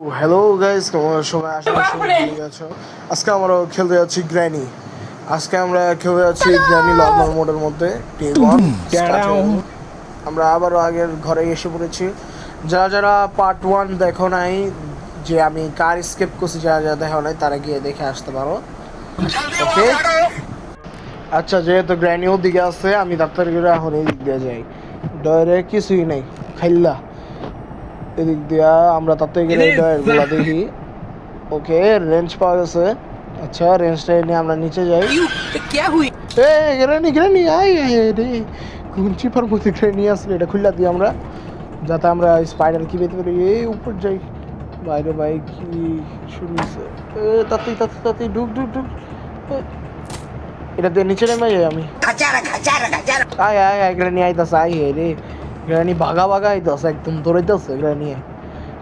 Hello guys, তোমরা সবাই আশা করি সবাই ভালো আছো। আজকে আমরা খেলতে যাচ্ছি গ্র্যানি। আজকে আমরা খেলতে যাচ্ছি গ্র্যানি নর্মাল মোডের মধ্যে T1 স্টার্ট হয়ে গেল। আমরা আবারও আগের ঘরে এসে পড়েছি। যারা যারা পার্ট 1 দেখো নাই, যে আমি কার স্কেপ করছি, যারা যারা দেখো নাই তারা গিয়ে দেখে আসতে পারো। ওকে, আচ্ছা, যেহেতু গ্র্যানি ওদিকে আছে, আমি ডাক্তার করে এখন এই দিক দিয়ে যাই। ডরে কিছুই নেই, খাইল্লা এদিক দিয়া আমরা তাতে গেলে ডয়ারগুলা দেখি। ওকে, রেঞ্জ পাওয়া গেছে। আচ্ছা, রেঞ্জটা নিয়ে আমরা নিচে যাই। গ্রানি গ্রানি আয় আয় রে, কোন চিপার মধ্যে গ্রানি আসলে এটা খুললা দিই আমরা, যাতে আমরা স্পাইডার কি পেতে পারি। এই উপর যাই, বাইরে ভাই কি শুরু হয়েছে। তাতে তাতে তাতে ঢুক ঢুক ঢুক, এটা দিয়ে নিচে নেমে যাই আমি। আয় আয় আয় গ্রানি আইতাছে, আয় রে গ্রানি ভাগা ভাগা আইতাছে, একদম দৌড়াইতেছে গ্রানি।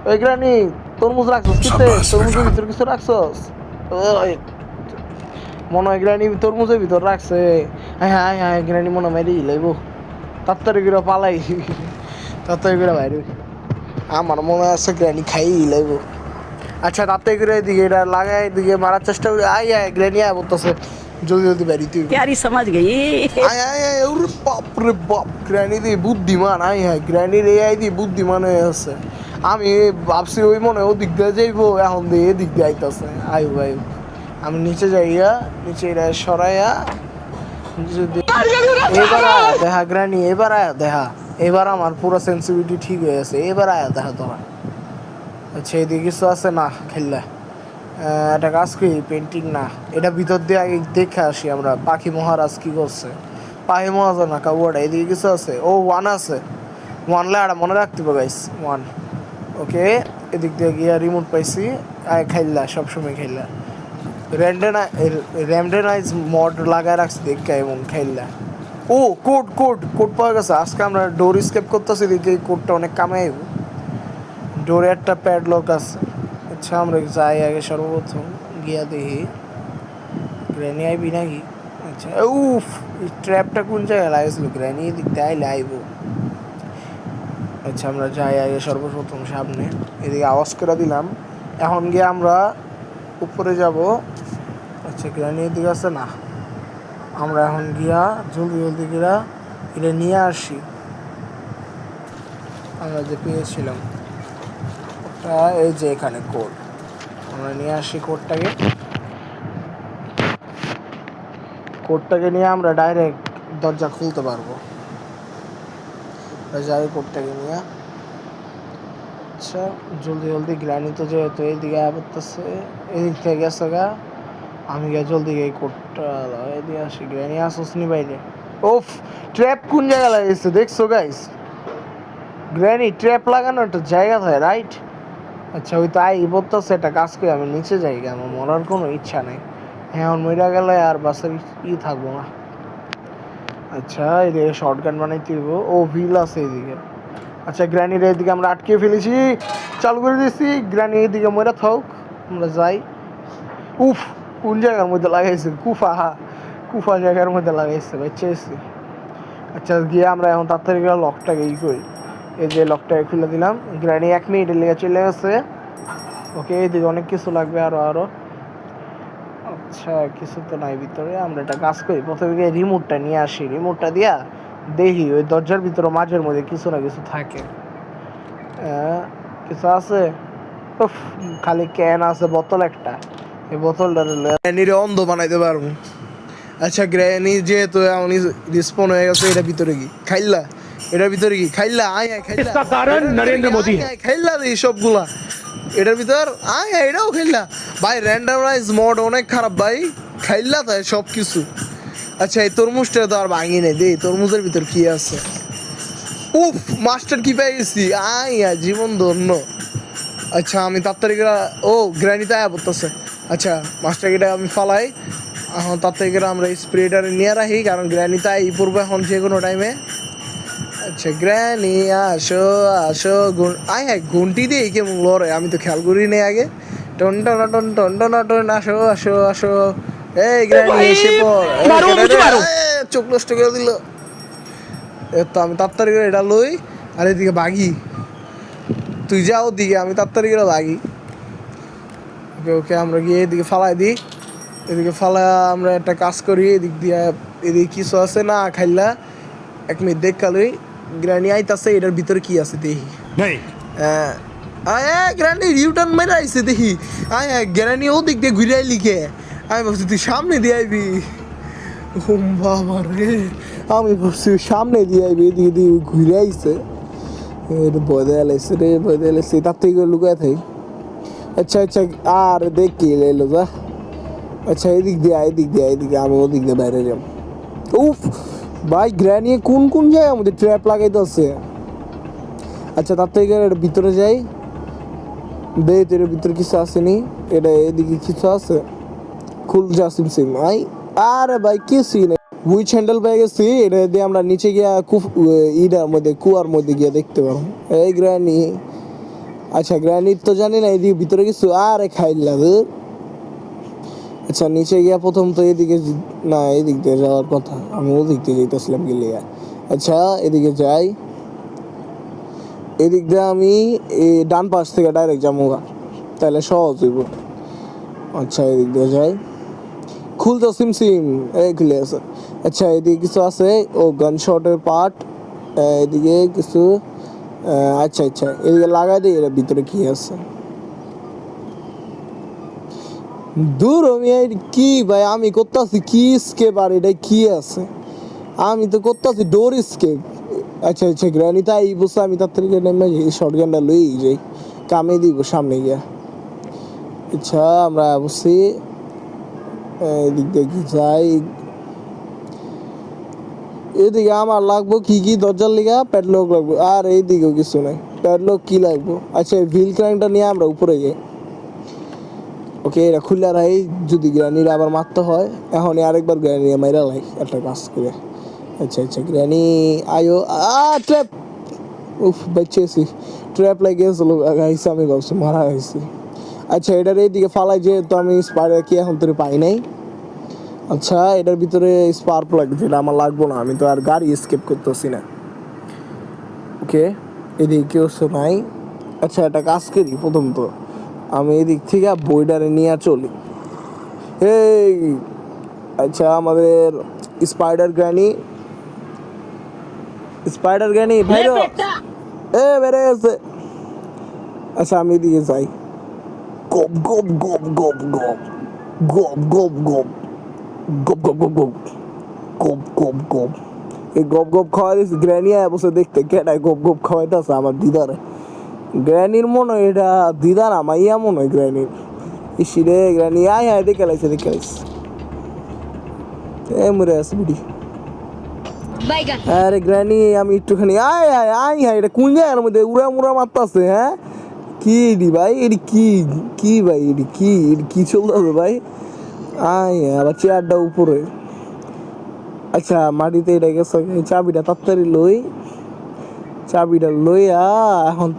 ওই গ্রানি তরমুজ রাখছস কিতে? তরমুজের ভিতর কিছু রাখছস? ওই মনে হয় গ্রানি তরমুজের ভিতর রাখছে। হ্যাঁ হ্যাঁ হ্যাঁ, গ্রানি মনে মেরি লাইব, তাড়াতাড়ি করে পালাই, তাড়াতাড়ি করে বাইরে। আমার মনে আছে গ্রানি খাই লাইব। আচ্ছা, তাড়াতাড়ি করে এদিকে এটা লাগাই, এদিকে মারার চেষ্টা করি। আয় আয় গ্রানি আয় বলতেছে, জলদি জলদি বাইরে তুই। प्यारी समझ गई। আয় আয় আয়, ওরে বাপ রে বাপ, গ্রানি দি বুদ্ধিমান। আয় হ্যাঁ, গ্রানির এই আই দি বুদ্ধিমান হয়ে আছে। আমি ভাবছি ওই মনে ওদিক দিয়ে যাইবো, এখন দিয়ে এদিক দিয়ে আইতাছে। আয়ু আয়ু, আমি নিচে যাইয়া, নিচে এটা সরাইয়া এবার আয়া দেখা গ্রানি, এবার আয়া দেখা। এবার আমার পুরো সেন্সিটিভিটি ঠিক হয়ে গেছে, এবার আয়া দেখা তোরা। আচ্ছা, এদিকে কিছু আছে না খেললে? একটা কাজ করি, পেন্টিং না, এটা ভিতর দিয়ে আগে দেখে আসি আমরা। পাখি মহারাজ কি করছে? পাখি মহারাজ না কাউয়াটা, এদিকে কিছু আছে। ও ওয়ান আছে, ওয়ান লাড়া মনে রাখতে হবে গাইস, ওয়ান। ওকে, এদিক দিয়ে গিয়া রিমোট পাইছি। আয় খাইল্লা, সবসময় খাইল্লা র্যান্ডেনাইজ মড লাগায় রাখছি দেখে, এবং খাইল্লা। ও কোড কোড কোড পাওয়া গেছে। আজকে আমরা ডোর স্কেপ করতেছি, দেখি এই কোডটা অনেক কামে আইব। ডোরে একটা প্যাডলক আছে। আচ্ছা, আমরা যাই আগে সর্বপ্রথম গিয়া দেখি গ্র্যানি আইবি নাকি। আচ্ছা, উফ, এই ট্র্যাপটা কোন জায়গায় লাগাইছিল? গ্র্যানি এদিক দিয়ে আইলে আইব। আচ্ছা, আমরা যাই আগে সর্বপ্রথম সামনে, এদিকে আওয়াজ করে দিলাম। এখন গিয়ে আমরা উপরে যাব। আচ্ছা, গ্র্যানি এদিকে আছে না, আমরা এখন গিয়া জলদি জলদি গিয়া এটা নিয়ে আসি, আমরা যে পেয়েছিলাম ওটা। এই যে এখানে কোড, আমরা নিয়ে আসি কোডটাকে নিয়ে আমরা ডাইরেক্ট দরজা খুলতে পারবো। যাই কোডটাকে নিয়ে। আচ্ছা, জলদি জলদি গ্র্যানি তো যেহেতু এইদিকে পড়তেছে, এদিক থেকে গেছে গা, আমি গিয়ে জলদি এই কোডটা লাগাই দিয়ে আসি। গ্র্যানি আসোস নি বাইরে? ওফ, ট্র্যাপ কোন জায়গায় লাগাইছে দেখছো গাইস? গ্র্যানি ট্র্যাপ লাগানো একটা জায়গা থাকে, রাইট? আচ্ছা, ওই তো আই বলতেছে, একটা কাজ করে আমি নিচে যাই, আমার মরার কোনো ইচ্ছা নেই। হ্যাঁ, আমার মরে গেলে আর বাসার থাকবো না। আচ্ছা, এদিকে শর্টগান বানাইতে হইব। ও ভিল আছে এদিকে। আচ্ছা, গ্র্যানির এদিকে আমরা আটকে ফেলেছি, চালু করে দিয়েছি। গ্র্যানি এদিকে মরে থাক, আমরা যাই। উফ, কোন জায়গার মধ্যে লাগাইছে? কুফা জায়গার মধ্যে লাগাইছে ভাই, চেয়েছি। আচ্ছা, গিয়ে আমরা এখন তাড়াতাড়ি করে লকটাকে করি। এই যে লকটাকে খুলে দিলাম। গ্র্যানি 1 মিনিটের লেগে চলে গেছে। ওকে, এদিকে অনেক কিছু লাগবে আরো। আচ্ছা, কিছু তো নাই ভিতরে। আমরা একটা কাজ করি, প্রথমে গিয়ে রিমোটটা নিয়ে আসি। রিমোটটা দিয়া দেখি ওই দরজার ভিতরে মাঝের মধ্যে কিছু না কিছু থাকে। কিছু আছে? উফ, খালি ক্যান আছে, বোতল একটা। এই বোতলটা গ্র্যানিরে অন্ধ বানাইতে পারবো। আচ্ছা, গ্র্যানি যেহেতু এমন রিসপন হয়ে গেছে, এটার ভিতরে কি খাইল্লা? এটার ভিতরে কি খাইল্লা? আয় আয় খাইল্লা, इसका कारण नरेंद्र मोदी है। খাইল্লা এই সবগুলা এটার ভিতর। আয় আয়, এটাও খাইল্লা ভাই। র্যান্ডামাইজ মোড অনেক খারাপ ভাই, খাইল্লা তাই সব কিছু। আচ্ছা, এই তরমুজটা তো আর ভাঙি নেই, দেই তরমুজের ভিতর কি আছে। উফ, মাস্টার কি পেয়ে গেছি। আয় আয়, জীবন ধন্য। আচ্ছা, আমি তাড়াতাড়ি করে, ও গ্র্যানিতে আয়া পড়তেছে। আচ্ছা, মাস্টার কিটা আমি ফালাই। এখন তাড়াতাড়ি করে আমরা স্প্রেটার নিয়ে রাখি, কারণ গ্র্যানিতে আই পড়বো এখন যে কোনো টাইমে। আচ্ছা, গ্র্যানি আসো আসো। আয় হ্যাঁ, ঘন্টি দিয়ে কেমন লড়ে, আমি তো খেয়াল করি নি আগে। টন টন টন টন টন টন, আসো আসো আসো। এই গ্র্যানি এসে পড়। চোখ নষ্ট করে দিল। তো আমি তাড়াতাড়ি করে এটা লই, আর এদিকে বাগি। তুই যাও দিকে, আমি তাড়াতাড়ি করে বাগি। ওকে ওকে আমরা গিয়ে এদিকে ফালাই দিই, এদিকে ফালা আমরা একটা কাজ করি, এদিক দিয়ে এদিকে কিছু আছে না খাইলা, 1 মিনিট দেখ কালই গ্রানি আইতাছে, এটার ভিতরে কি আছে দেখি। গ্রানি ইউটার্ন মেরে আইছে দেখি, গ্রানি ও দিক দিয়ে ঘুরে আইলি কে, আমি ভাবছি তুই সামনে দিয়ে আইবি। বাবা রে, আমি ভাবছি সামনে দিয়ে আইবি, এদিকে দিয়ে ঘুরে আইছে, এটা ভয় দেয়া লাগছে রে, ভয় দেয়া লাগছে, তার থেকে লুকায় থাই। আচ্ছা আচ্ছা আর দেখ কি এলো যা। আচ্ছা এদিক দিয়ে এদিকে আমি ওদিক দিয়ে বাইরে যাব। উফ ভাই গ্র্যানি কোন কোন জায়গায় আমাদের ট্র্যাপ লাগাইতে আছে। আচ্ছা তার থেকে ভিতরে যাই, দেখ এর ভিতরে কিছু আসেনি, এটা এদিকে কিছু আছে, খুল যা সিম আই। আরে ভাই কিছু নেই, উইচ হ্যান্ডেল পেয়ে গেছি, এটা দিয়ে আমরা নিচে গিয়া ইটার মধ্যে কুয়ার মধ্যে গিয়ে দেখতে পারবো। এই গ্র্যানি, আচ্ছা গ্র্যানি তো জানি না এদিকে ভিতরে কিছু, আরে খাইলা। আচ্ছা নিচে গিয়া প্রথম তো এদিকে না, এদিক দিয়ে যাওয়ার কথা, আমি ওদিক দিয়ে যেতেছিলাম গেলে। আচ্ছা এদিকে যাই, এদিক দিয়ে আমি এই ডান পাশ থেকে ডাইরেক্ট যাবো, তাহলে সহজ হইব। আচ্ছা এদিক দিয়ে যাই, খুলতো সিম এই খুলে আছে। আচ্ছা এদিকে কিছু আছে, ও গান শটের পার্ট, এদিকে কিছু, আচ্ছা আচ্ছা এদিকে লাগাই দিই, এর ভিতরে কি আছে। দূর আমি কি ভাই, আমি করতেছি কি স্কেপ, আর এটা কি আছে, আমি তো করতেছি ডোর স্কেপ। আচ্ছা আচ্ছা গ্রানি তাই বসে, আমি তার থেকে নেমে শর্ট গানটা লই যাই, কামে দিব সামনে গিয়া। আচ্ছা আমরা বসি, এদিক দিয়ে কি যাই, এদিকে আমার লাগবো কি কি, দরজার লিগা প্যাডলক লাগবো, আর এইদিকেও কিছু নাই, প্যাডলক কি লাগবো। আচ্ছা ভিল ক্র্যাঙ্কটা নিয়ে আমরা উপরে যাই। ওকে এটা খুললে রাই, যদি গ্রানির আবার মারতে হয়, এখন আরেকবার গ্রানি মাইরা লাই একটা কাজ করে। আচ্ছা আচ্ছা গ্রানি আয়ো, ট্র্যাপ, উফ বাচ্চেছি, ট্র্যাপ লাগিয়েছিল গাইছে, আমি ভাবছি মারা গেছি। আচ্ছা এটার এইদিকে ফালাই, যেহেতু আমি স্পাইডার কি এখন তোর পাই নাই। আচ্ছা এটার ভিতরে স্পার্ক প্লাগ, যেটা আমার লাগবো না, আমি তো আর গাড়ি স্কেপ করতেছি না। ওকে এদিকে কেউ নাই। আচ্ছা একটা কাজ করি, প্রথম তো আমি এদিক থেকে বইডারে নিয়ে চলি। এই আচ্ছা আমাদের স্পাইডার গ্রানি ভাইরো বেড়ে গেছে। আচ্ছা আমি এদিকে যাই, গপ গপ গপ গপ গপ গপ গপ গপ গপ গপ গপ গপ গপ গপ গপ, এই গপ গপ খাওয়াই দিয়েছি। গ্র্যানি বসে দেখতে, কেটায় গপ গপ খাওয়াইতেছে আমার দিদারে। গ্র্যানির মনে হয় এটা দিদা না মাইয়া মনে হয় গ্র্যানির। ইসি রে গ্র্যানি আয় দেখে লাইছে মরে আছে বিডি। আরে গ্র্যানি আমি একটুখানি আয় এটা কোন জায়গার মধ্যে উড়া মুড়া মারতাছে। হ্যাঁ কি এডি ভাই, এডি কি ভাই, এডি কি চলতেছে ভাই। আবার চেয়ারটা উপরে। আচ্ছা মাটিতে এটা গেছে, চাবিটা তাড়াতাড়ি চাবিটা লইয়া এখন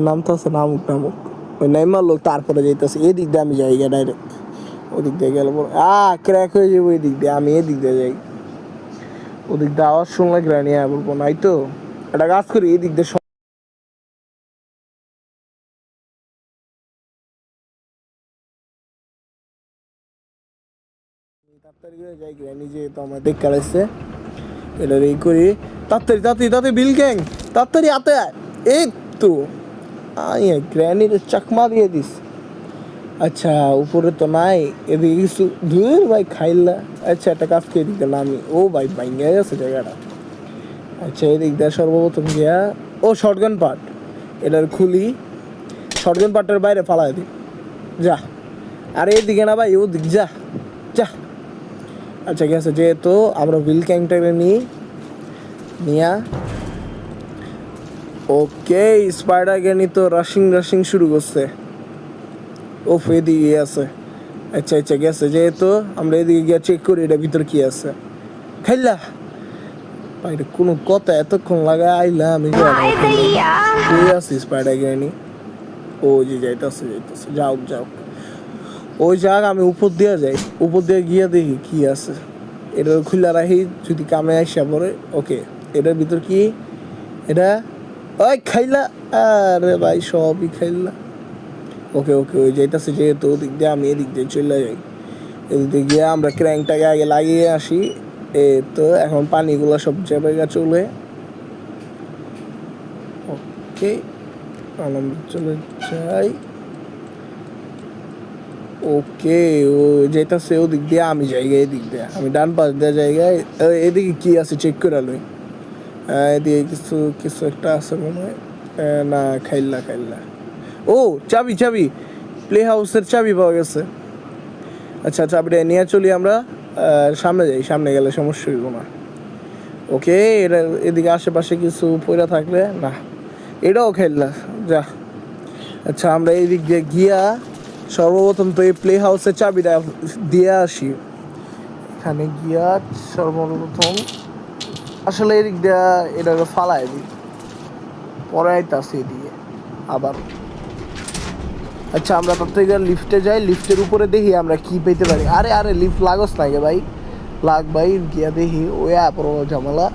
নামতেছে, নামুক ওই নাইমার লোক, তারপরে যাইতেছে। এদিক দিয়ে আমি যাই ডাইরেক্ট, ওদিক দিয়ে গেলে ক্র্যাক হয়ে যাবো। এদিক দিয়ে আমি এদিক দিয়ে যাই, ওদিক দিয়ে আওয়াজ শুনলে গ্রানি বলবো নাই তো। একটা কাজ করি, এদিক দিয়ে তাড়াতাড়ি করে যাই। গ্রানি যেহেতু আমার দেখ কালাইছে, এটা এই করি তাড়াতাড়ি বিল গ্যাং তাড়াতাড়ি আতে এই তো গ্র্যানির চাকমা দিয়ে দিস। আচ্ছা উপরে তো নাই, এদিকে কিছু ধুর ভাই খাইলা। আচ্ছা একটা কাজ খেয়ে দিতে আমি, ও ভাই ভাঙ্গা গেছে জায়গাটা। আচ্ছা এদিক দিয়ে সর্বপ্রথম গিয়া শর্টগান পার্ট, এটার খুলি, শর্টগান পার্টের বাইরে ফালাই দিই যা। আর এদিকে না ভাই ওদিক যা। আচ্ছা গেছে, যেহেতু আমরা হুইল ক্যাংটাকে নিয়া ওকে স্পাইডার গ্যানি তো রাশিং শুরু করছে। এদিকে আছে। আচ্ছা গেছে, যেহেতু আমরা এদিকে গিয়ে চেক করি এটা ভিতরে কি আছে। খাইলা ভাই কোনো কথা এতক্ষণ লাগায় আইলা, আমি কই আছি স্পাইডার গ্যানি। ও যে যাইতেছে যাও ওই যাক, আমি উপর দিয়ে যাই, উপর দিয়ে গিয়ে দেখি কি আছে। এটা খুলে রাখি, যদি কামে আসা পরে। ওকে এটার ভিতর কি, এটা ওই খাইলা, আরে ভাই সবই খাইলা। ওকে ওকে ওই যাইতাছে, যেহেতু ওদিক দিয়ে আমি এদিক দিয়ে চলে যাই, এদিক দিয়ে গিয়ে আমরা ক্র্যাঙ্কটাকে আগে লাগিয়ে আসি। তো এখন পানিগুলো সব চেপে চলে। ওকে আমরা চলে যাই। ওকে ও যেতেছে ওদিক দিয়ে, আমি জায়গায় এদিক দিয়ে, আমি ডান পাশ দিয়ে জায়গায়। এদিকে কি আছে চেক করে লই। এদিকে কিছু কিছু একটা আছে মনে হয়। না খাইল্লা খাইল্লা। ও চাবি চাবি, প্লে হাউসের চাবি পাওয়া গেছে। আচ্ছা চাবিটা নিয়ে চলি আমরা। সামনে যাই, সামনে গেলে সমস্যা হইব না। ওকে এটা এদিকে আশেপাশে কিছু পয়লা থাকলে না, এটাও খেললা যা। আচ্ছা আমরা এই দিক দিয়ে গিয়া সর্বপ্রথম তো এই প্লে হাউসের চাবিটা দিয়ে আসি। এখানে গিয়া সর্বপ্রথম আসলে এদিক দিয়ে এটাকে ফালাই দিই, পরে আইতাছি এদিকে আবার। আচ্ছা আমরা তার থেকে লিফটে যাই, লিফটের উপরে দেখি আমরা কি পেতে পারি। আরে আরে লিফট লাগস না গে ভাই, লাগ ভাই গিয়া দেখি ওই পুরো ঝামেলা।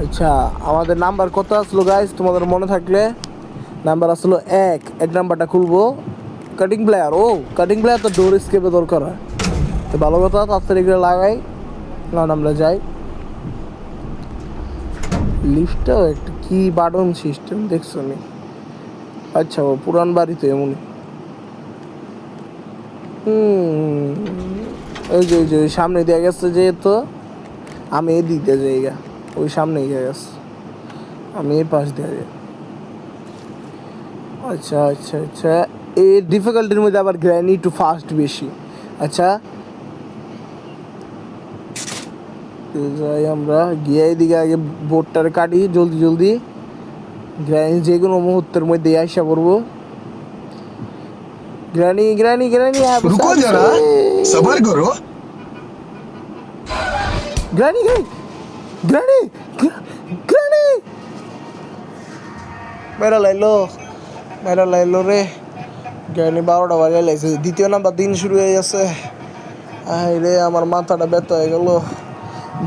আচ্ছা আমাদের নাম্বার কত আসলো গাইস, তোমাদের মনে থাকলে নাম্বার আসলো 1 নাম্বারটা খুলবো। কাটিং প্লেয়ার, ও কাটিং প্লেয়ার তো ডোর স্কেপে দরকার হয়, তো ভালো কথা, তাড়াতাড়ি করে লাগাই না আমরা যাই। লিফটটাও একটা কি বাটন সিস্টেম দেখছো নি। আচ্ছা ও পুরান বাড়ি তো এমনই। ওই যে ওই যে ওই সামনে দিয়ে গেছে, যেহেতু আমি এদিক দিয়ে যাই, ওই সামনে গিয়ে গেছে, আমি এই পাশ দিয়ে যাই। আচ্ছা আচ্ছা আচ্ছা এই ডিফিকাল্টির মধ্যে আবার গ্র্যানি টু ফাস্ট বেশি। আচ্ছা যাই আমরা গিয়ে এদিকে আগে বোর্ডটারে কাটি জলদি জলদি, গ্র্যানি যে কোনো মুহূর্তের মধ্যে আইসা পড়বো। গ্র্যানি গ্র্যানি গ্র্যানি रुको जरा सबर करो গ্র্যানি গ্র্যানি গ্র্যানি মেরা লাইলো রে। গ্র্যানি 12টা বাজে লাইছে, দ্বিতীয় নাম্বার দিন শুরু হয়ে গেছে। রে আমার মাথাটা ব্যথা হয়ে গেল।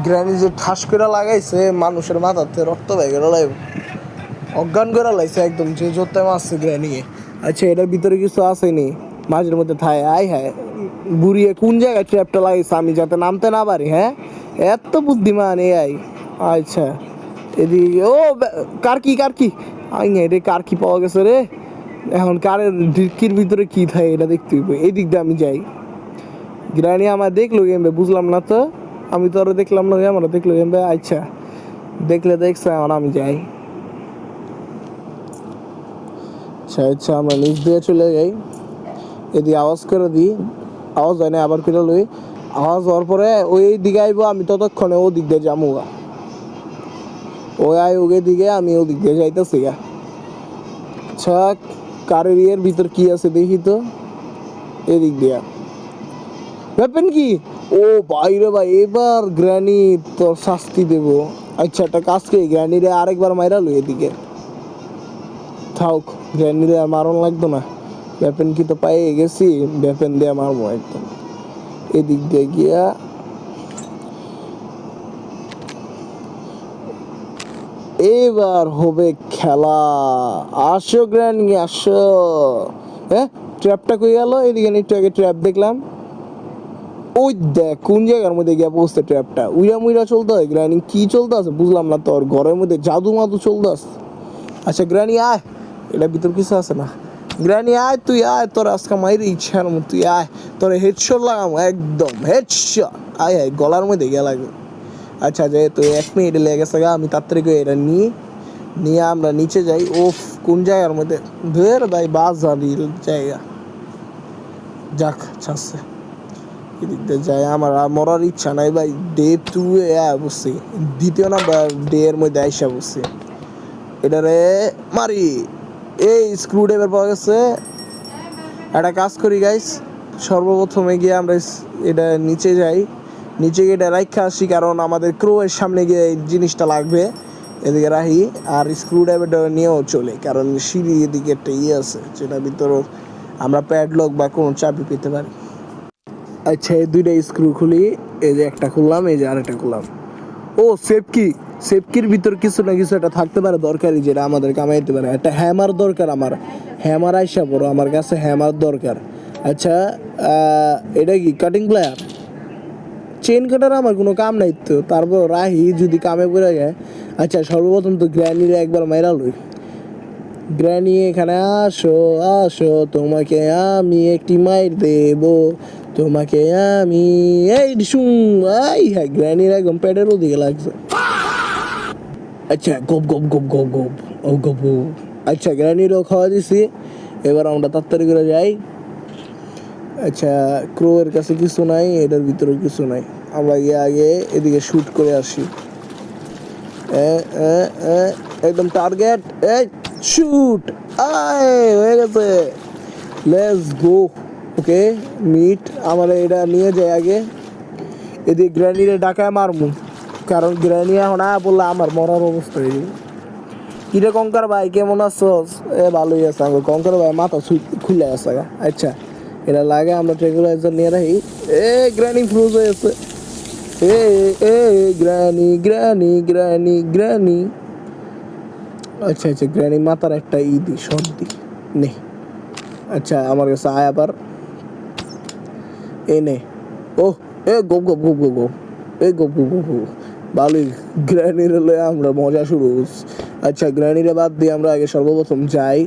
গ্র্যানি যে ঠাস করে লাগাইছে, মানুষের মাথাতে রক্ত হয়ে গেল, অজ্ঞান করে লাইছে একদম, যে জোরতে মারছে গ্র্যানিকে। আচ্ছা এটার ভিতরে কিছু আসেনি, মাঝের মধ্যে থায়। আয় হ্যাঁ বুড়িয়ে কোন জায়গায় ট্র্যাপটা লাগাইছে আমি যাতে নামতে না পারি। হ্যাঁ এত বুদ্ধিমান আই। আচ্ছা এদিকে ও কারকি এটা কারকি পাওয়া গেছে রে। এখন কারের ডিক্কির ভিতরে কি থাকে এটা দেখতে হইব। এই দিক দিয়ে আমি যাই। গ্রানি আমার দেখলো গেমবে, বুঝলাম না তো, আমি তো আরো দেখলাম না, আমরা দেখলো গেমবে। আচ্ছা দেখলে দেখছে, এখন আমি যাই। আচ্ছা আচ্ছা আমরা নিচ দিয়ে চলে যাই, এদিকে আওয়াজ করে দিই, আওয়াজ হয় না আবার করে লই। আওয়াজ হওয়ার পরে ওই দিকে আইব, আমি ততক্ষণে ও দিক দিয়ে যাবো গা। ওই আয় ওকে দিকে, আমি ও দিক দিয়ে যাইতেছি গা। আচ্ছা কারের ইয়ের ভিতর কি আছে দেখি তো, এদিক দিয়া ব্যাপেন কি। ও ভাই রে ভাই, এবার গ্র্যানি তো শাস্তি দেব। আচ্ছা একটা কাজ করি, গ্র্যানিরে আরেকবার মাইরা লই এদিকে থাক, গ্র্যানিরে আর মারণ লাগতো না। ব্যাপেন কি তো পাইয়ে গেছি, ব্যাপেন দিয়ে মারবো একদম। এদিক দিয়ে গিয়া এবার হবে খেলা। আসো গ্র্যানি আসো। হ্যাঁ ট্র্যাপটা কই গেল, এদিকে একটু আগে ট্র্যাপ দেখলাম, ওই দেখ কোন জায়গার মধ্যে গিয়া পৌঁছতে ট্র্যাপটা। উইরা মুইরা চলতে হয়, গ্র্যানি কি চলতে আছে বুঝলাম না, তোর ঘরের মধ্যে জাদু মাদু চলতে আছে। আচ্ছা গ্র্যানি আয়, এটার ভিতর কিছু আছে না। গ্র্যানি আয়, তুই আয়, তোর আজকে মাইরে ইচ্ছার মতো তুই আয়, তোর হেডশট লাগাম একদম হেডশট। আয় আয় গলার মধ্যে গিয়া লাগে। আচ্ছা যেহেতু 1 মিনিট লেগে গেছে গা, আমি তাড়াতাড়ি করে এটা নিয়ে আমরা নিচে যাই। ওফ কোন জায়গার মধ্যে ধর ভাই, বাজারি জায়গা। যাক ছাড়ছে, এদিক দিয়ে যাই। আমার আর মরার ইচ্ছা নাই ভাই, ডে 2 এ বসছি, দ্বিতীয় নাম্বার ডে এর মধ্যে আইসা বসছি। এটারে মারি, এই স্ক্রু ড্রাইভার পাওয়া গেছে। একটা কাজ করি গাইস, সর্বপ্রথমে গিয়ে আমরা এটা নিচে যাই, নিচে গিয়ে এটা রাখা আসি, কারণ আমাদের ক্রো এর সামনে গিয়ে এই জিনিসটা লাগবে। এদিকে রাখি, আর স্ক্রু ড্রাইভারটা নিয়েও চলে, কারণ সিঁড়ি এদিকে একটা ইয়ে আছে, যেটার ভিতরে আমরা প্যাডলক বা কোনো চাবি পেতে পারি। আচ্ছা এই দুইটা স্ক্রু খুলি, এই যে একটা খুললাম, এই যে আরেকটা খুললাম। ও সেফকির ভিতর কিছু না কিছু একটা থাকতে পারে দরকারি, যেটা আমাদের কামাইতে পারে। একটা হ্যামার দরকার আমার, হ্যামার আইসা পড়ো, আমার কাছে হ্যামার দরকার। আচ্ছা এটা কি কাটিং প্লেয়ার? চেন কাটার আমার কোনো কাম নাই তো, তারপর রাহি যদি কামে পড়ে যায়। আচ্ছা সর্বপ্রথম তো গ্র্যানির একবার মাইরা লই। গ্র্যানি এখানে আসো আসো, তোমাকে আমি একটি মাইর দেব, তোমাকে আমি এই শুন। আই হ্যাঁ, গ্র্যানির একদম পেটের ওদিকে লাগছে। আচ্ছা গপ গপ গপ গপ গপ ও গপ গপ। আচ্ছা গ্র্যানিরও খাওয়া দিছি, এবার আমরা তাড়াতাড়ি করে যাই। আচ্ছা ক্রোয়ের কাছে কিছু নাই, এটার ভিতরে কিছু নাই, আমরা গিয়ে আগে এদিকে শ্যুট করে আসি। একদম টার্গেট, এই শুট, আয় হয়ে গেছে, লেটস গো। ওকে মিট, আমার এটা নিয়ে যায় আগে। এদিকে গ্র্যানিরে ডাকায় মারমু, কারণ গ্র্যানি এখন বললে আমার মরার অবস্থা হয়ে যাবে। কিরে কঙ্কার ভাই কেমন আছোস? ভালোই আছে আমার কঙ্কার ভাই, মাথা খুলে আছে। আচ্ছা এটা লাগে, আমরা ট্রেগুলাইজার নিয়ে রাখি। গ্র্যানি ফ্রোজ হয়েছে। Granny granny granny granny. আচ্ছা আচ্ছা গ্র্যানি মাথার একটা ইদি সর্দি নে। আচ্ছা আমার কাছে আয় আবার, এ নে। ও গোপ গোপ গোপ গোপ গোপ, গোপ গোপ গোপ গোপ। ভালোই গ্র্যানিরে লয়ে আমরা মজা শুরু। আচ্ছা গ্র্যানিরে বাদ দিয়ে আমরা আগে সর্বপ্রথম যাই,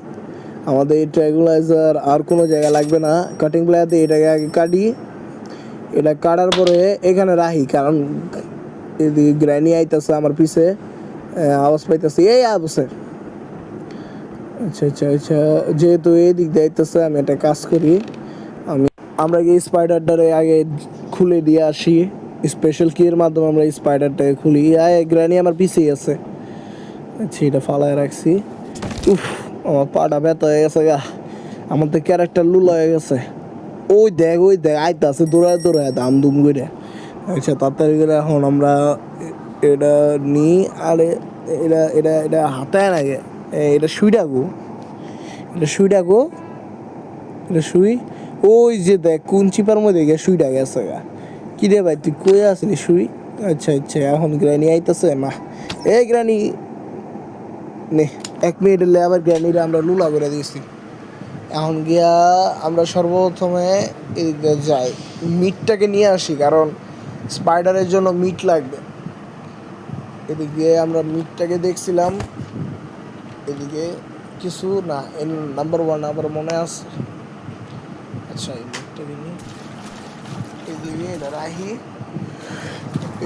আমাদের এই ট্রেগুলাইজার আর কোনো জায়গা লাগবে না, কাটিং প্লেয়ার দিয়ে এটাকে আগে কাটি। এটা কাটার পরে এখানে রাখি, কারণ এদিকে গ্র্যানি আইতেছে আমার পিছে, আওয়াজ পাইতেছে এই আবসে। আচ্ছা আচ্ছা আচ্ছা যেহেতু এই দিক দিয়ে আইতেছে, আমি একটা কাজ করি, আমরা গিয়ে স্পাইডারটারে আগে খুলে দিয়ে আসি। স্পেশাল কির মাধ্যমে আমরা স্পাইডারটাকে খুলি। গ্র্যানি আমার পিছেই আছে। আচ্ছা এটা ফালায় রাখছি। উফ আমার পাটা ব্যথা হয়ে গেছে গা, আমার তো ক্যারেক্টার লুলা হয়ে গেছে। ওই দেখ আইতে আছে দৌড়ায় দৌড়ায় দাম দুম করে। আচ্ছা তাড়াতাড়ি করে এখন আমরা এটা নিই। আরে এটা এটা এটা হাতায় না গে, এটা শুই ডাকবো, এটা শুই ডাকবো, এটা শুই। ওই যে দেখ কোন চিপার মধ্যে গিয়ে শুইটা গেছে গা। কি রে ভাই তুই কই আসলি শুই? আচ্ছা আচ্ছা এখন গ্র্যানি আইতেছে না। এই গ্র্যানি নে, 1 মিনিট এলে আবার গ্র্যানিরে আমরা লুলা করে দিয়েছি। এখন গিয়া আমরা সর্বপ্রথমে এদিকে যাই, মিটটাকে নিয়ে আসি, কারণ স্পাইডারের জন্য মিট লাগবে। এদিকে আমরা মিটটাকে দেখছিলাম, এদিকে কিছু না, নাম্বার 1 আবার মনে আছে। আচ্ছা এই মিটটাকে নিয়ে এদিকে এটা রাখি,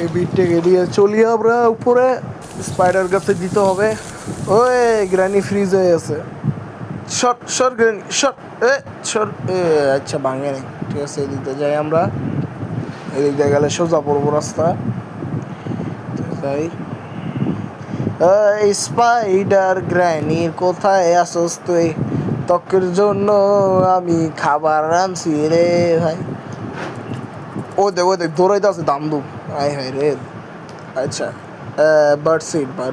এই মিটটাকে দিয়ে চলি আমরা উপরে। স্পাইডার কাছে দিতে হবে। ওই গ্র্যানি ফ্রিজ হয়ে আছে, short short granny short, short. আচ্ছা ভাঙে নেই, ঠিক আছে এদিক দিয়ে যাই আমরা। এদিক দিয়ে গেলে সোজা পড়বো রাস্তা। তাই স্পাইডার গ্র্যানি কোথায় আসোস তুই, ত্বকের জন্য আমি খাবার আনছি রে ভাই। ও দেখ দৌড়াইতে আছে দাম দুম, আয় হায় রে। আচ্ছা বার্ড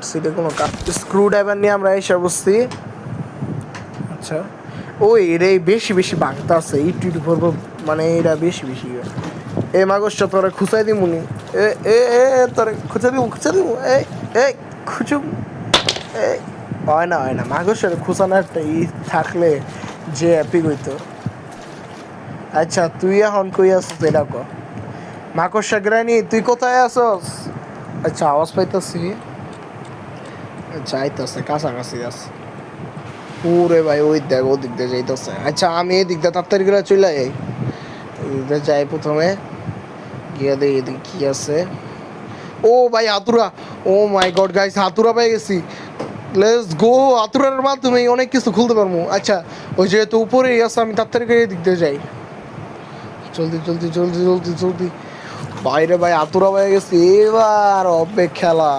সিটে কোনো কাজ, স্ক্রু ড্রাইভার নিয়ে আমরা এসে বসছি। আচ্ছা ওই রে বেশি বেশি ভাঙতে আছে, ইটু ভরবো, মানে এরা বেশি বেশি। এ মাগসটা তোরা খুঁচাই দিমুনি, এ এ এ তোরা খুঁচা দিব এই খুঁচু। এই হয় না মাগসের খুঁচানো একটা থাকলে যে হ্যাপি হইতো। আচ্ছা তুই এখন কই আসছিস এটা ক, মাকড়সা গ্রানি তুই কোথায় আসস? আচ্ছা আওয়াজ পাইতেছি, আচ্ছা আইতেছে কাছাকাছি আছে। ওরে ভাই ওই দেখ ওদিক দিয়ে যাইতেছে। আচ্ছা আমি এই দিক দিয়ে তাড়াতাড়ি করে চলে যাই, এদিকে যাই প্রথমে গিয়ে দেখি এদিকে কি আছে। ও ভাই হাতুড়া, ও মাই গড গাইস হাতুড়া পেয়ে গেছি। লেটস গো, হাতুড়ার মাধ্যমে অনেক কিছু খুলতে পারবো। আচ্ছা ওই যেহেতু উপরেই আছে, আমি তাড়াতাড়ি করে এদিক দিয়ে যাই। জলদি জলদি জলদি জলদি জলদি, বাইরে ভাই হাতুড়া পেয়ে গেছি, এবার হবে খেলা।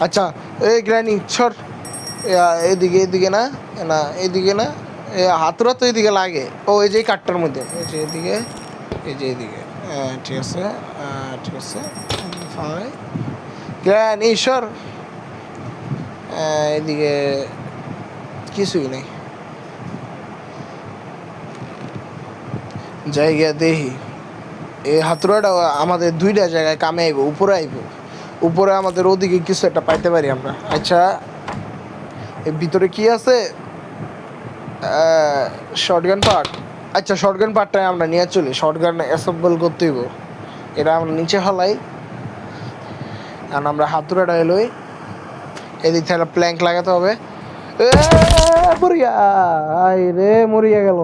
আচ্ছা এই গ্র্যানি ছড়, এদিকে এদিকে না না এদিকে না, হাতুড়া তো এদিকে লাগে। ও এই যে কাঠটার মধ্যে, এই যে এদিকে, এই যে এদিকে, ঠিক আছে ঠিক আছে। গ্র্যানি সর, এদিকে কিছুই নেই। জায়গা দেখি এই হাতুড়াটা আমাদের 2টা জায়গায় কামে আইব, উপরে আইব, উপরে আমাদের ওদিকে কিছু একটা পাইতে পারি আমরা। আচ্ছা এর ভিতরে কি আছে? Shotgun part. আচ্ছা শর্টগান পার্টটাই আমরা নিয়ে চলি, শর্টগান অ্যাসেম্বল করতে হইব। এটা আমরা নিচে হলাই, কারণ আমরা হাতুড়াটা এলোই, এদিক থেকে প্ল্যাঙ্ক লাগাতে হবে। মরিয়া আই রে, মরিয়া গেল,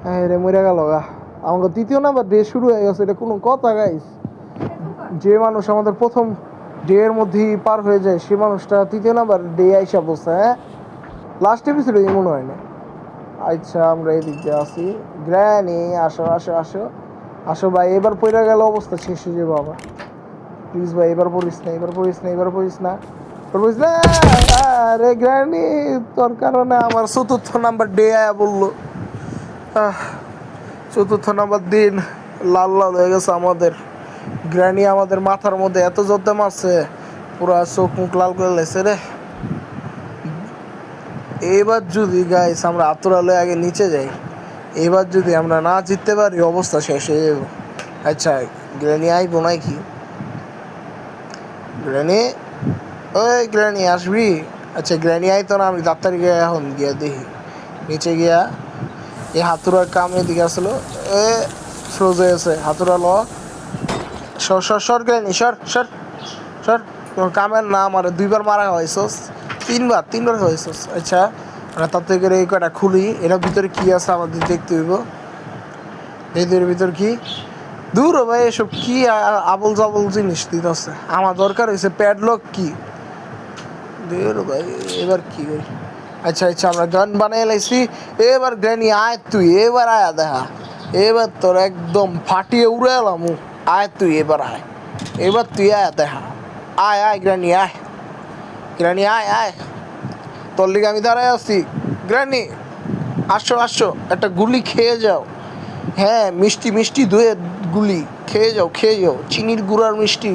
হ্যাঁ রে মরিয়া গেল গা। আমাকে তৃতীয় নাম্বার ডে শুরু হয়ে গেছে, এটা কোনো কথা গাইস? যে মানুষ আমাদের প্রথম ডে এর মধ্যেই পার হয়ে যায়, সে মানুষটা তৃতীয় নাম্বার ডে আইসা বসে। হ্যাঁ, লাস্ট এপিসোডে মনে হয় না। আচ্ছা আমরা এদিক দিয়ে আসি। গ্র্যানি আসো আসো আসো আসো ভাই, এবার পড়ে গেল অবস্থা শেষ হয়ে যাবো আবার। প্লিজ ভাই এবার পড়িস না, এবার পড়িস না, এবার পড়িস না, পড়িস না। আরে গ্র্যানি, তোর কারণে আমার চতুর্থ নাম্বার ডে আয়া বললো। চতুর্থ নাম্বার দিন লাল লাল হয়ে গেছে আমাদের। গ্র্যানি আমাদের মাথার মধ্যে এত জোরদার মারছে, পুরো চোখ মুখ লাল করে লেছে রে। এবার যদি গাইস আমরা আতরালে আগে নিচে যাই, এবার যদি আমরা না জিততে পারি অবস্থা শেষ হয়ে যাবে। আচ্ছা গ্র্যানি আইবো নাকি? গ্র্যানি, ওই গ্র্যানি আসবি? আচ্ছা গ্র্যানি আইতো না, আমি ডাক্তার গিয়ে এখন গিয়া দেখি। নিচে গিয়া এই হাতুড়ার কাম এদিকে আসলো, এ ফ্রোজ হয়ে আছে হাতুড়া। ল সর সর সর গ্র্যানি, সর সর সর। তোর কামের না আমার দুইবার মারা হয়েছস, তিনবার হয়েছস। আচ্ছা আমরা তার থেকে এই কটা খুলি, এটার ভিতরে কি আছে আমাদের দেখতে হইব। এদের ভিতর কি দূর ভাই, এসব কি আবল জাবল জিনিস দিতেছে। আমার দরকার হয়েছে প্যাডলক কি দূর ভাই। এবার কি করি? আচ্ছা আচ্ছা আমরা গান বানিয়ে লাইছি। এবার গ্র্যানি আয় তুই, এবার আয়া দেখা, এবার তোর একদম ফাটিয়ে উড়ে এলাম। আয় তুই এবার আয়, এবার তুই আয়া দেখা। আয় আয় গ্র্যানি আয়, গ্র্যানি আয় আয়, তোর লিগে আমি দাঁড়ায় আছি। গ্র্যানি আসো আসো, একটা গুলি খেয়ে যাও। হ্যাঁ মিষ্টি মিষ্টি ধুয়ে গুলি খেয়ে যাও, খেয়ে যাও, চিনির গুঁড়ার মিষ্টি।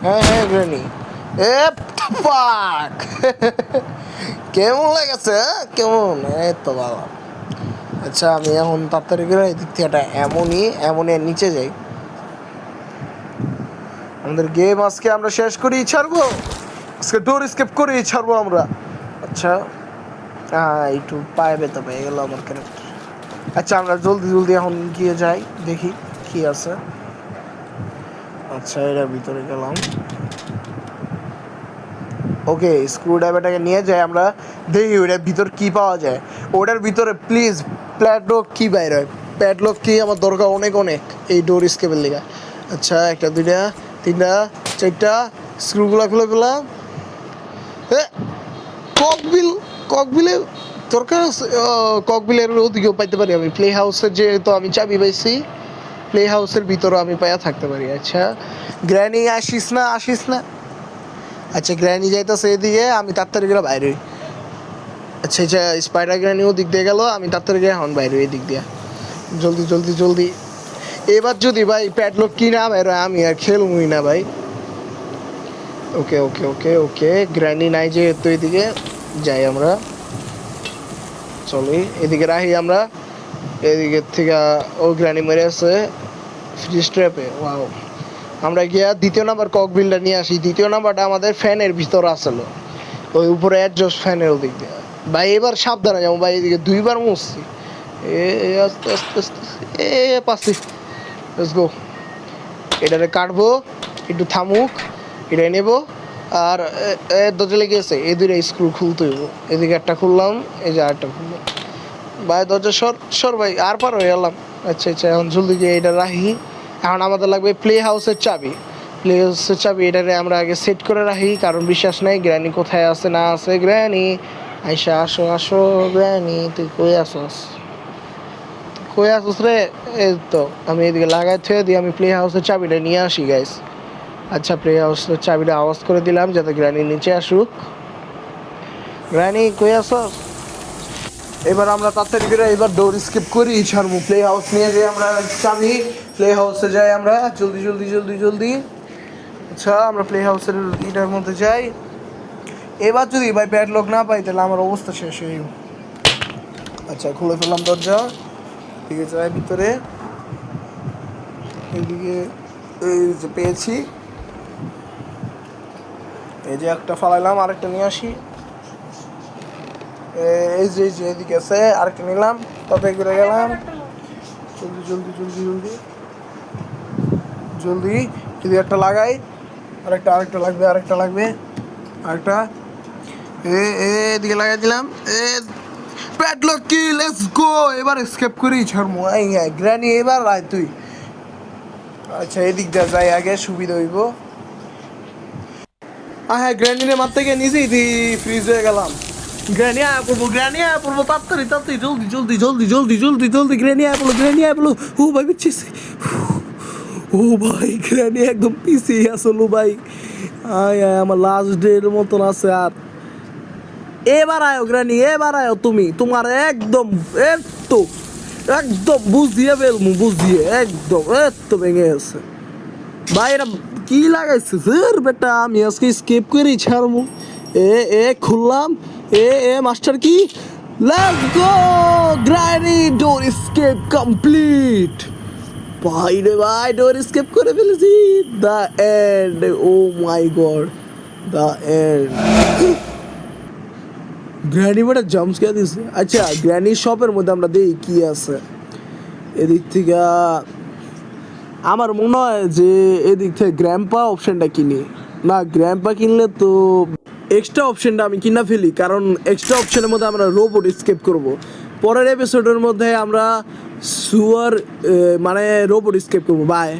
হ্যাঁ হ্যাঁ গ্র্যানি। এ পাক কেমন লেগেছে? কেমন? এই তো ভালো। আচ্ছা আমি এখন তাড়াতাড়ি করে এদিক থেকে একটা এমনই নিচে যাই। আমাদের গেম আজকে আমরা শেষ করেই ছাড়বো, আজকে ডোর স্কেপ করেই ছাড়বো আমরা। আচ্ছা একটু পায়ে ব্যথা পেয়ে গেল আমার ক্যারেক্টার। আচ্ছা আমরা জলদি জলদি এখন গিয়ে যাই, দেখি কি আছে। আচ্ছা এটার ভিতরে গেলাম। ওকে স্ক্রু ড্রাইভারটাকে নিয়ে যাই, আমরা দেখি ওটার ভিতর কি পাওয়া যায়। ওটার ভিতরে প্লিজ প্যাডলক কি বাইর হয়, প্যাডলক কি আমার দরকার অনেক অনেক এই ডোর স্কেপের লেগে। আচ্ছা একটা দুইটা তিনটা চারটা স্ক্রুগুলো খুলে ফেলাম। হ্যাঁ ককবিলে দরকার আছে, ককবিলের ওদিকেও পাইতে পারি আমি। প্লে হাউসের যেহেতু আমি চাবি পাইছি, প্লে হাউসের ভিতরেও আমি পাইয়া থাকতে পারি। আচ্ছা গ্র্যানি আসিস না। আচ্ছা গ্র্যানি যাইতেছে এদিকে, আমি তাড়াতাড়ি করে বাইরে হই। আচ্ছা আচ্ছা স্পাইডার গ্র্যানি ওদিক দিয়ে গেল, আমি তাড়াতাড়ি করে এখন বাইরে হই এদিক দিয়ে। জলদি জলদি জলদি। এবার যদি ভাই প্যাডলক কি না বাইর হয়, আমি আর খেলবই না ভাই। ওকে ওকে ওকে ওকে গ্র্যানি নাই যেহেতু এদিকে যাই আমরা, চলি এদিকে রাহি আমরা। এদিকের থেকে ও গ্র্যানি মেরে আছে ফ্রিজ ট্র্যাপে। ওয়াও, আমরা গিয়া দ্বিতীয় নাম্বার কক বিলটা নিয়ে আসি। দ্বিতীয় নাম্বারটা আমাদের ফ্যানের ভিতর আসলো, ওই উপরে অ্যাডজাস্ট ফ্যানের ওদিক দিয়ে। ভাই এবার সাবধানে যাবো ভাই, এদিকে দুইবার মুছছি। আস্তে আস্তে আস্তে পাচ্ছি। Let's go. এটারে কাটবো, একটু থামুক, এটা নেবো। আর দরজা লেগে গেছে, এই দুইটা স্ক্রু খুলতে হইব। এদিকে একটা খুললাম, এই যে আরেকটা খুললাম। ভাই দরজা সর ভাই, আর পার হয়ে গেলাম। আচ্ছা আচ্ছা এখন জলদি গিয়ে এটা রাখি। এখন আমাদের লাগবে প্লে হাউসের চাবি। প্লে হাউসের চাবি এটারে আমরা আগে সেট করে রাখি, কারণ বিশ্বাস নাই গ্র্যানি কোথায় আছে না আছে। গ্র্যানি আইসা আসো আসো, গ্র্যানি তুই কই আসস রে? এই তো আমি এদিকে লাগাই থুয়ে দিয়ে আমি প্লে হাউসের চাবিটা নিয়ে আসি গাইস। আচ্ছা প্লে হাউসের চাবিটা আওয়াজ করে দিলাম যাতে গ্র্যানি নিচে আসুক। গ্র্যানি কই আসস? এবার আমরা তাড়াতাড়ি করে এবার ডোর স্কিপ করি, ছাড়বো প্লে হাউস নিয়ে যাই আমরা চাবি। প্লে হাউসে যাই আমরা জলদি জলদি জলদি জলদি। আচ্ছা আমরা প্লে হাউসের এটার মধ্যে যাই। এবার যদি ভাই প্যাডলক না পাই তাহলে আমার অবস্থা শেষ হয়ে যাবে। আচ্ছা খুলে ফেললাম দরজা, ঠিক আছে যাই ভিতরে। এইদিকে এই যে পেয়েছি, এই যে একটা ফালাইলাম, আরেকটা নিয়ে আসি। এই যে এদিকে আছে আরেকটা নিলাম, তবে ঘুরে গেলাম। জলদি জলদি জলদি জলদি জলদি, যদি একটা লাগাই, আরেকটা লাগবে, আরেকটা এদিকে লাগাই দিলাম। প্যাডলক কি, লেটস গো। এবার এসকেপ করি ছাড়মু। গ্র্যানি এবার আয় তুই। আচ্ছা এদিক দিয়ে যাই আগে, সুবিধা হইব। হ্যাঁ, গ্র্যানিনে মারতে গিয়ে নিজেই ফ্রিজ হয়ে গেলাম। গ্র্যানি আয় পড়বো, তাড়াতাড়ি তাড়াতাড়ি, জলদি জলদি জলদি জলদি জলদি জলদি, গ্র্যানি আয় পড়লো। ও ভাই বিচ্ছিস, ও ভাই গ্র্যানি একদম পিছিয়ে আসলো ভাই। আমার লাস্ট ডের মতন আছে। আর এবার আয়ো গ্র্যানি, এবার আয়ো তুমি, তোমার একদম একদম বুঝ দিয়ে ফেলমু, একদম এত ভেঙে গেছে ভাই। এরা কি লাগাইছে স্যার বেটা, আমি আজকে স্কেপ করেই ছাড়মু। খুললাম। মাস্টার কি, let's go granny, door escape complete. ভাই রে ভাই, ডোর স্কেপ করে ফেলেছি। The end, oh my god, the end. Granny বেটা জাম্প স্কেয়ার দিছে। আচ্ছা গ্র্যানি শপের মধ্যে আমরা দেখি কি আছে। এদিক থেকে আমার মনে হয় যে এদিক থেকে গ্র্যাম্পা অপশনটা কিনি। না, গ্র্যাম্পা কিনলে তো এক্সট্রা অপশনটা আমি কিনা ফেলি, কারণ এক্সট্রা অপশনের মধ্যে আমরা রোবট স্কেপ করব। পরের এপিসোডের মধ্যে আমরা সুয়ার মানে রোবট স্কেপ করবো। বাই।